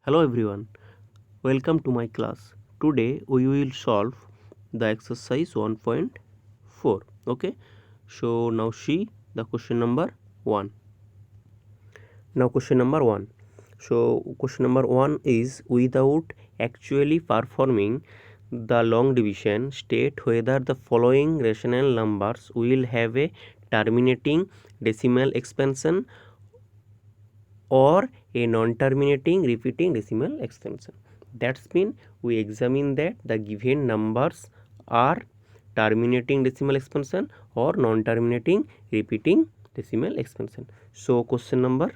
Hello everyone, welcome to my class. Today we will solve the exercise 1.4. Okay, so now see the question number 1. Now question number 1. So question number 1 is without actually performing the long division, state whether the following rational numbers will have a terminating decimal expansion or a non-terminating repeating decimal expansion. That's mean we examine that the given numbers are terminating decimal expansion or non-terminating repeating decimal expansion. So question number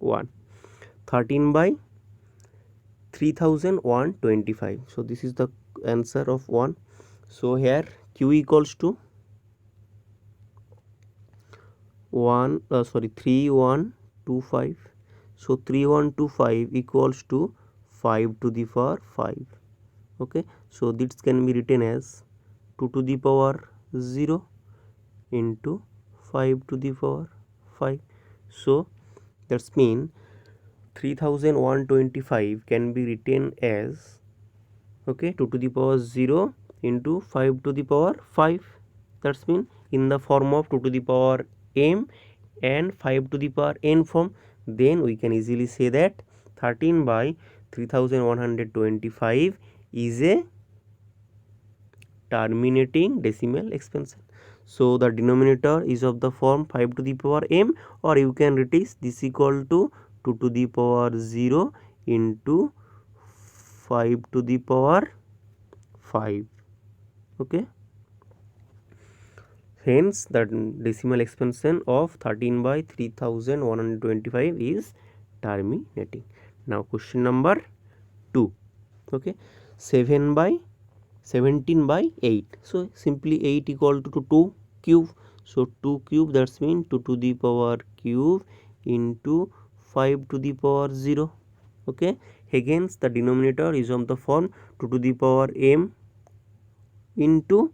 1, 13 by 3125. So this is the answer of 1. So here q equals to 3125. So 3125 equals to 5 to the power 5. Okay, so this can be written as 2 to the power 0 into 5 to the power 5. So that's mean 3125 can be written as 2 to the power 0 into 5 to the power 5. That's mean in the form of 2 to the power m and 5 to the power n form. Then we can easily say that 13 by 3125 is a terminating decimal expansion. So the denominator is of the form 5 to the power m, or you can write this equal to 2 to the power 0 into 5 to the power 5. Okay, hence the decimal expansion of 13 by 3125 is terminating. Now question number 2. Okay, 17 by 8. So simply 8 equal to 2 cube. So 2 cube, that's mean 2 to the power cube into 5 to the power 0. Okay, hence the denominator is of the form 2 to the power m into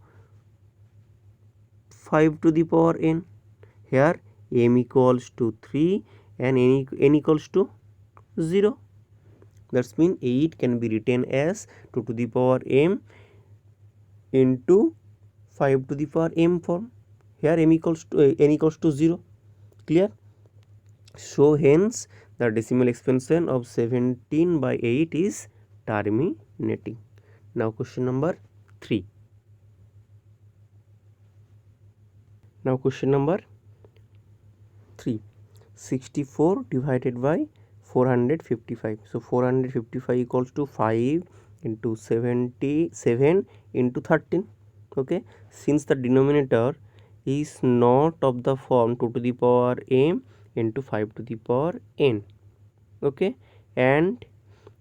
5 to the power n. Here m equals to 3 and n equals to 0. That's mean 8 can be written as 2 to the power m into 5 to the power m form. Here n equals to 0. Clear? So hence the decimal expansion of 17 by 8 is terminating. Now question number 3. Now question number 3. 64 divided by 455. So 455 equals to 5 into 77 into 13. Okay, since the denominator is not of the form 2 to the power m into 5 to the power n. Okay, and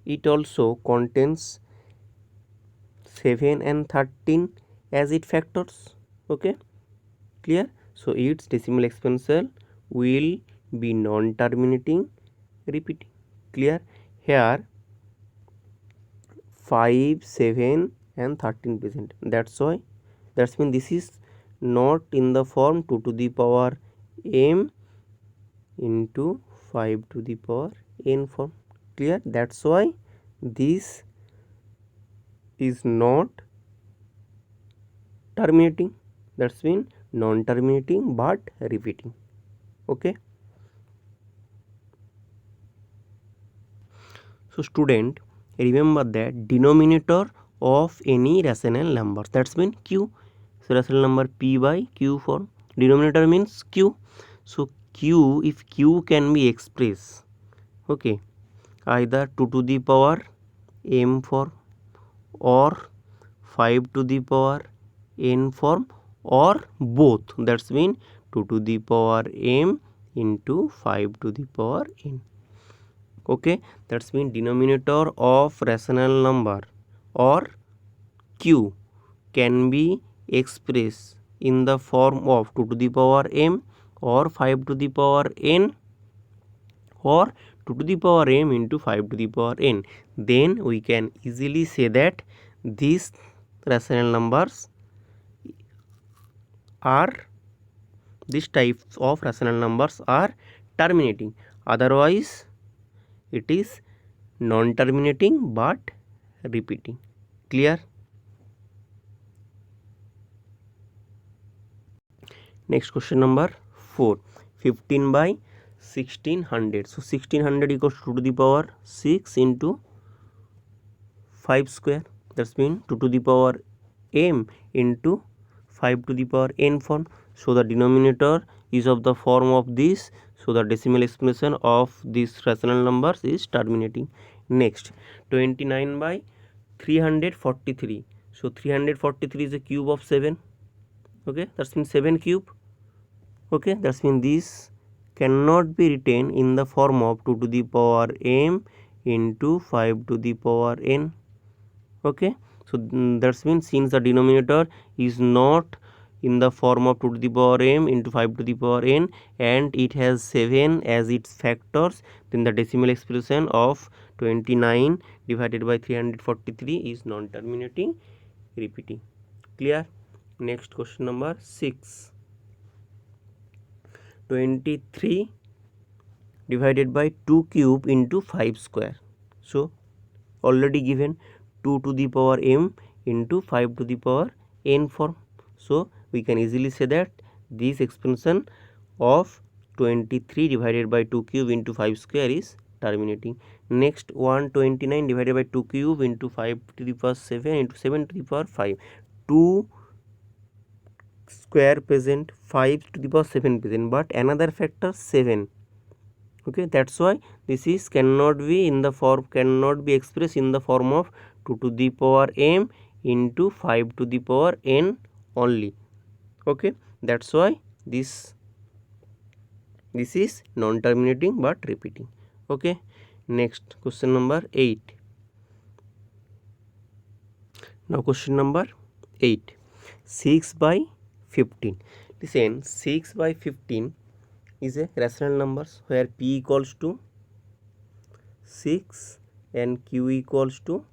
it also contains 7 and 13 as its factors. Okay, clear? So its decimal expansion will be non-terminating repeating. Clear? Here 5, 7 and 13 present. That's mean this is not in the form 2 to the power m into 5 to the power n form. Clear? That's why this is not terminating. That's mean non-terminating but repeating. Okay. So student, remember that denominator of any rational number, that's mean q. So rational number p by q form. Denominator means q. So q, if q can be expressed, okay, either 2 to the power m form or 5 to the power n form or both. That's mean 2 to the power m into 5 to the power n. Okay, that's mean denominator of rational number or q can be expressed in the form of 2 to the power m or 5 to the power n or 2 to the power m into 5 to the power n. Then we can easily say that these rational numbers are, these types of rational numbers are terminating. Otherwise it is non-terminating but repeating. Clear? Next question number 4. 15 by 1600. So 1600 equals to the power 6 into 5 square. That's mean 2 to the power m into 5 to the power n form. So the denominator is of the form of this. So the decimal expression of these rational numbers is terminating. Next, 29 by 343. So 343 is a cube of 7. Okay, that's means 7 cube. Okay, that's mean this cannot be written in the form of 2 to the power m into 5 to the power n. Okay, so that's means since the denominator is not in the form of 2 to the power m into 5 to the power n and it has 7 as its factors, then the decimal expression of 29 divided by 343 is non-terminating repeating. Clear? Next question number 6. 23 divided by 2 cube into 5 square. So already given 2 to the power m into 5 to the power n form. So we can easily say that this expression of 23 divided by 2 cube into 5 square is terminating. Next, 129 divided by 2 cube into 5 to the power 7 into 7 to the power 5. 2 square present, 5 to the power 7 present, but another factor 7. Okay, that's why this is cannot be expressed in the form of 2 to the power m into 5 to the power n only. Okay, that's why this is non-terminating but repeating. Okay, next question number 8. Now question number 8. 6 by 15. Listen, 6 by 15 is a rational numbers where p equals to 6 and q equals to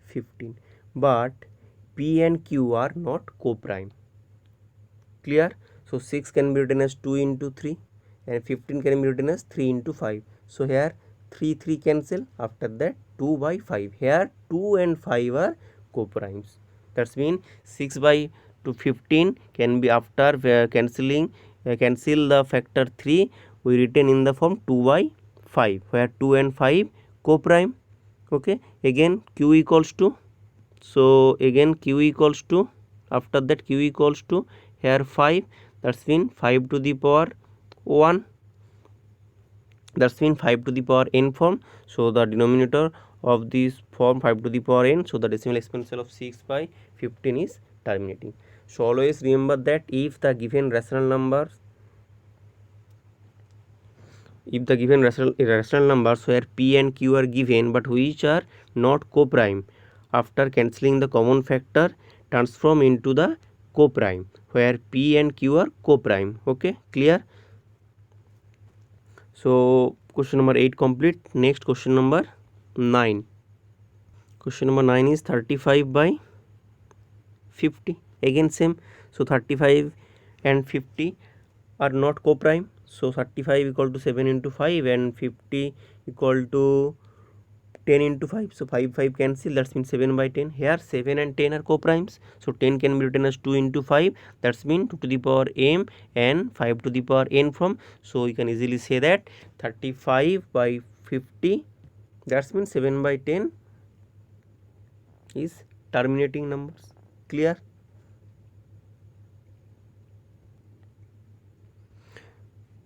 15, but p and q are not co-prime. Clear? So 6 can be written as 2 into 3 and 15 can be written as 3 into 5. So here 3 cancel, after that 2 by 5. Here 2 and 5 are co-primes. That's mean 6 by 15 can be after cancel the factor 3, we written in the form 2 by 5 where 2 and 5 co-prime. Okay, again q equals to, so again q equals to, after that q equals to here 5, that's mean 5 to the power 1, that's mean 5 to the power n form. So the denominator of this form 5 to the power n, so the decimal exponential of 6 by 15 is terminating. So always remember that if the given rational numbers where p and q are given but which are not co-prime, after cancelling the common factor transform into the co-prime where p and q are co-prime. Okay, clear? So question number 8 complete. Next question number 9. Question number 9 is 35 by 50. Again same. So 35 and 50 are not co-prime. So 35 equal to 7 into 5 and 50 equal to 10 into 5. So 5 cancel, that means 7 by 10. Here 7 and 10 are co-primes. So 10 can be written as 2 into 5. That's mean 2 to the power m and 5 to the power n from. So you can easily say that 35 by 50, that's means 7 by 10 is terminating numbers. Clear?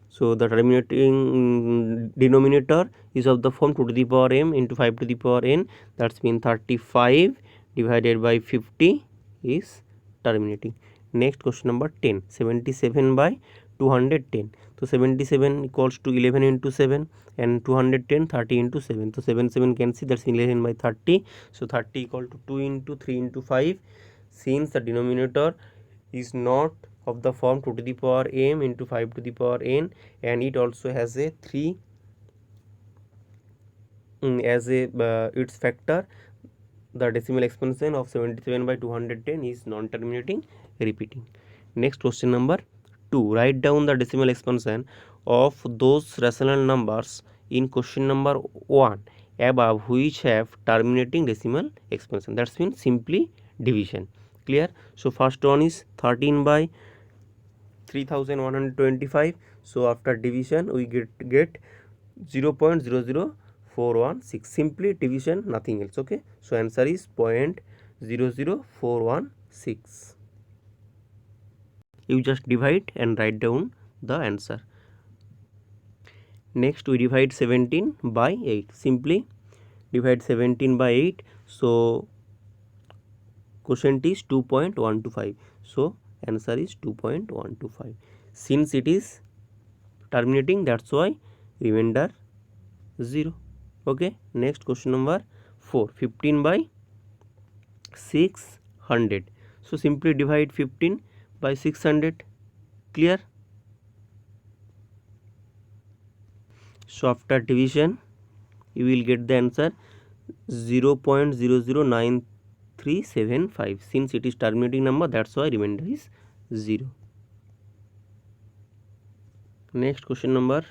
So the terminating denominator is of the form 2 to the power m into 5 to the power n. That's mean 35 divided by 50 is terminating. Next question number 10. 77 by 210. So 77 equals to 11 into 7 and 210 30 into 7. So 7 cancel, that's 11 by 30. So 30 equal to 2 into 3 into 5. Since the denominator is not of the form 2 to the power m into 5 to the power n and it also has a 3 as a its factor, the decimal expansion of 77 by 210 is non-terminating repeating. Next question number 2. Write down the decimal expansion of those rational numbers in question number 1 above which have terminating decimal expansion. That's means simply division. Clear? So first one is 13 by 3125. So after division we get 0.00416. Simply division, nothing else. Okay, so answer is 0.00416. You just divide and write down the answer. Next we divide 17 by 8. Simply divide 17 by 8. So quotient is 2.125. So answer is 2.125. Since it is terminating, that's why remainder 0. Okay, next question number 4. 15 by 600. So simply divide 15 by 600. Clear? So after division you will get the answer 0.009375. Since it is terminating number, that's why remainder is 0. Next question number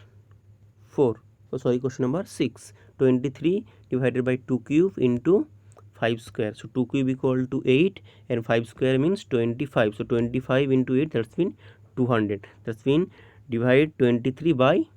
4. Question number 6. 23 divided by 2 cube into 5 square. So 2 cube equal to 8 and 5 square means 25. So 25 into 8, that's mean 200. That's mean divide 23 by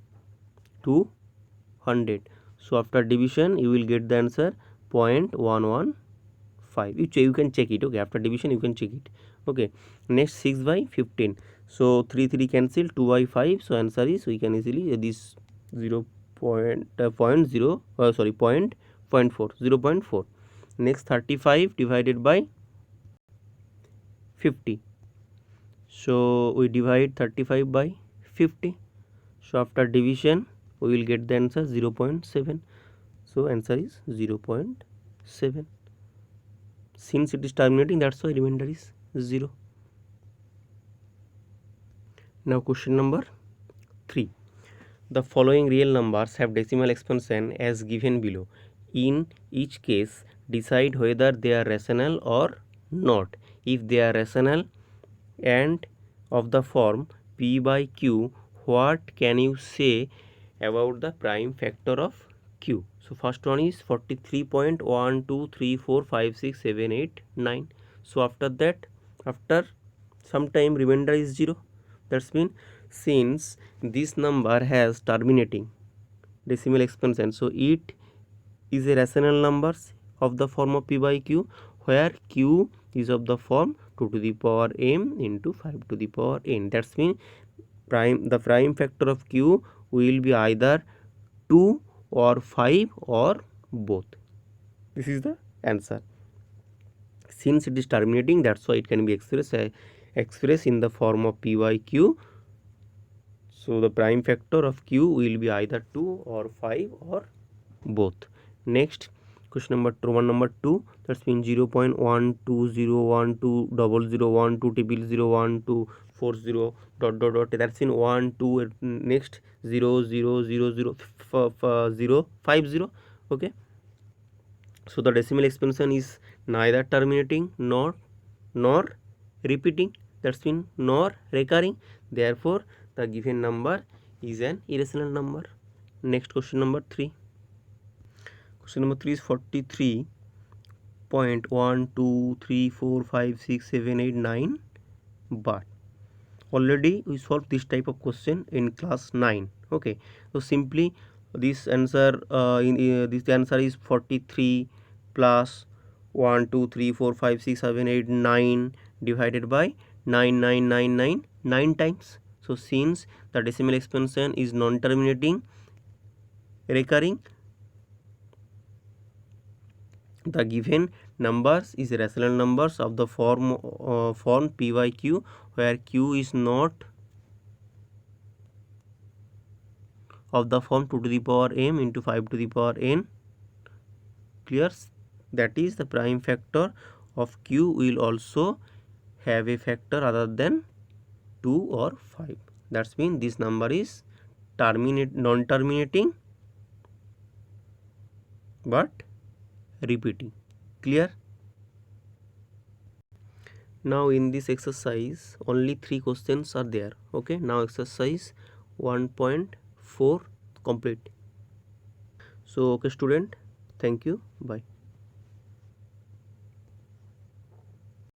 200. So after division you will get the answer 0.115. You can check it. Okay, after division you can check it. Okay, next 6 by 15. So 3 cancel, 2 by 5. So answer is, we can easily this 0.4. Next 35 divided by 50. So we divide 35 by 50. So after division we will get the answer 0.7. So answer is 0.7. Since it is terminating, that's why remainder is 0. Now question number 3. The following real numbers have decimal expansion as given below. In each case, decide whether they are rational or not. If they are rational and of the form p by q, what can you say about the prime factor of q? So first one is 43.123456789. So after that, after some time remainder is 0. That's mean since this number has terminating decimal expansion, so it is a rational numbers of the form of p by q, where q is of the form 2 to the power m into 5 to the power n. That's mean the prime factor of q will be either 2 or 5 or both. This is the answer. Since it is terminating, that's why it can be expressed in the form of p by q. So the prime factor of q will be either 2 or 5 or both. Next question number 2. That's mean 0.120120012001240 dot. That's in 1 2 next 0.00050. Okay, so the decimal expansion is neither terminating nor repeating. That's mean nor recurring. Therefore the given number is an irrational number. Next question number 3. Question number 3 is 43.123456789. But already we solved this type of question in class 9. Okay, so simply this answer this answer is 43 plus 1 2 3 4 5 6 7 8 9 divided by 9 times. So since the decimal expansion is non-terminating, recurring, the given numbers is rational numbers of the form p by q, where q is not of the form 2 to the power m into 5 to the power n. Clear? That is, the prime factor of q will also have a factor other than 2 or 5. That's mean this number is non-terminating but repeating. Clear? Now in this exercise only 3 questions are there. Okay, now exercise 1.4 complete. So okay student, Thank you. Bye.